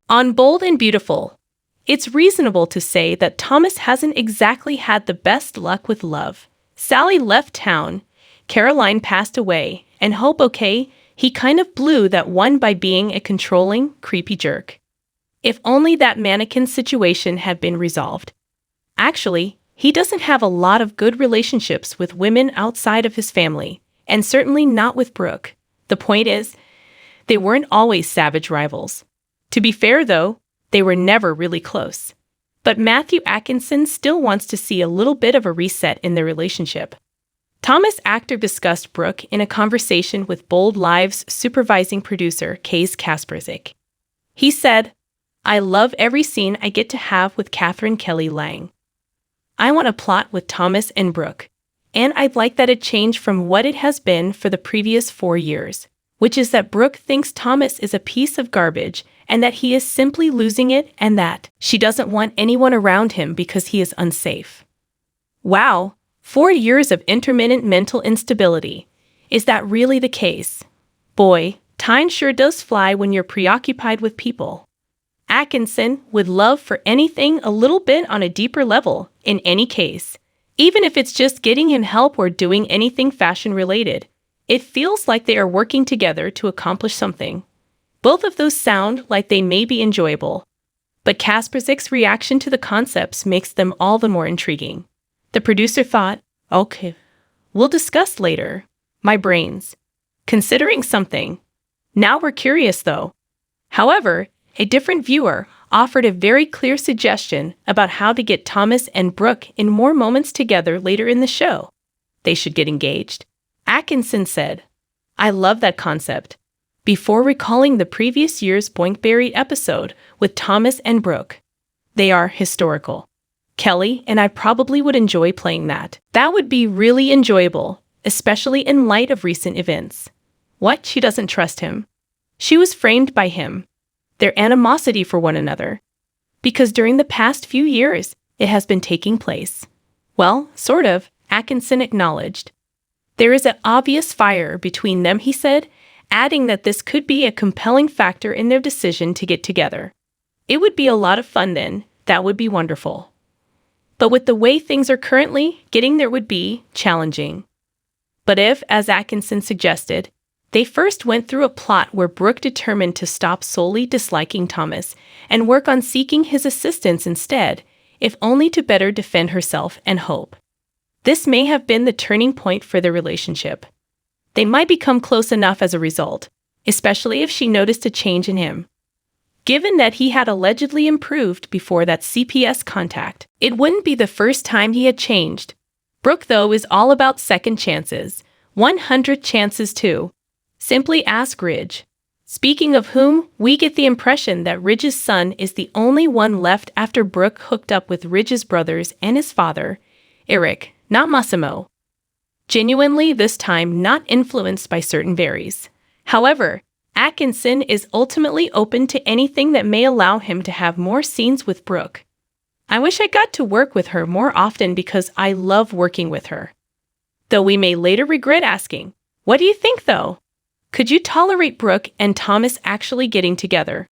On Bold and Beautiful, it's reasonable to say that Thomas hasn't exactly had the best luck with love. Sally left town, Caroline passed away, and Hope, okay, he kind of blew that one by being a controlling, creepy jerk. If only that mannequin situation had been resolved. Actually, he doesn't have a lot of good relationships with women outside of his family, and certainly not with Brooke. The point is, they weren't always savage rivals. To be fair, though, they were never really close. But Matthew Atkinson still wants to see a little bit of a reset in their relationship. Thomas Actor discussed Brooke in a conversation with Bold Live's supervising producer, Case Kasperzik. He said, "I love every scene I get to have with Catherine Kelly Lang. I want a plot with Thomas and Brooke, and I'd like that it change from what it has been for the previous 4 years, which is that Brooke thinks Thomas is a piece of garbage and that he is simply losing it and that she doesn't want anyone around him because he is unsafe." Wow, 4 years of intermittent mental instability. Is that really the case? Boy, time sure does fly when you're preoccupied with people. Atkinson would love for anything a little bit on a deeper level, in any case. Even if it's just getting him help or doing anything fashion-related. It feels like they are working together to accomplish something. Both of those sound like they may be enjoyable. But Kasperzik's reaction to the concepts makes them all the more intriguing. The producer thought, okay, we'll discuss later. My brains. Considering something. Now we're curious, though. However, a different viewer offered a very clear suggestion about how to get Thomas and Brooke in more moments together later in the show. They should get engaged. Atkinson said, "I love that concept," before recalling the previous year's Boinkberry episode with Thomas and Brooke. They are historical. Kelly and I probably would enjoy playing that. That would be really enjoyable, especially in light of recent events. What? She doesn't trust him. She was framed by him. Their animosity for one another. Because during the past few years, it has been taking place. Well, sort of, Atkinson acknowledged. There is an obvious fire between them, he said, adding that this could be a compelling factor in their decision to get together. It would be a lot of fun then. That would be wonderful. But with the way things are currently, getting there would be challenging. But if, as Atkinson suggested, they first went through a plot where Brooke determined to stop solely disliking Thomas and work on seeking his assistance instead, if only to better defend herself and Hope. This may have been the turning point for their relationship. They might become close enough as a result, especially if she noticed a change in him. Given that he had allegedly improved before that CPS contact, it wouldn't be the first time he had changed. Brooke, though, is all about second chances, 100 chances too. Simply ask Ridge. Speaking of whom, we get the impression that Ridge's son is the only one left after Brooke hooked up with Ridge's brothers and his father, Eric, not Massimo. Genuinely, this time not influenced by certain varies. However, Atkinson is ultimately open to anything that may allow him to have more scenes with Brooke. I wish I got to work with her more often because I love working with her. Though we may later regret asking, what do you think though? Could you tolerate Brooke and Thomas actually getting together?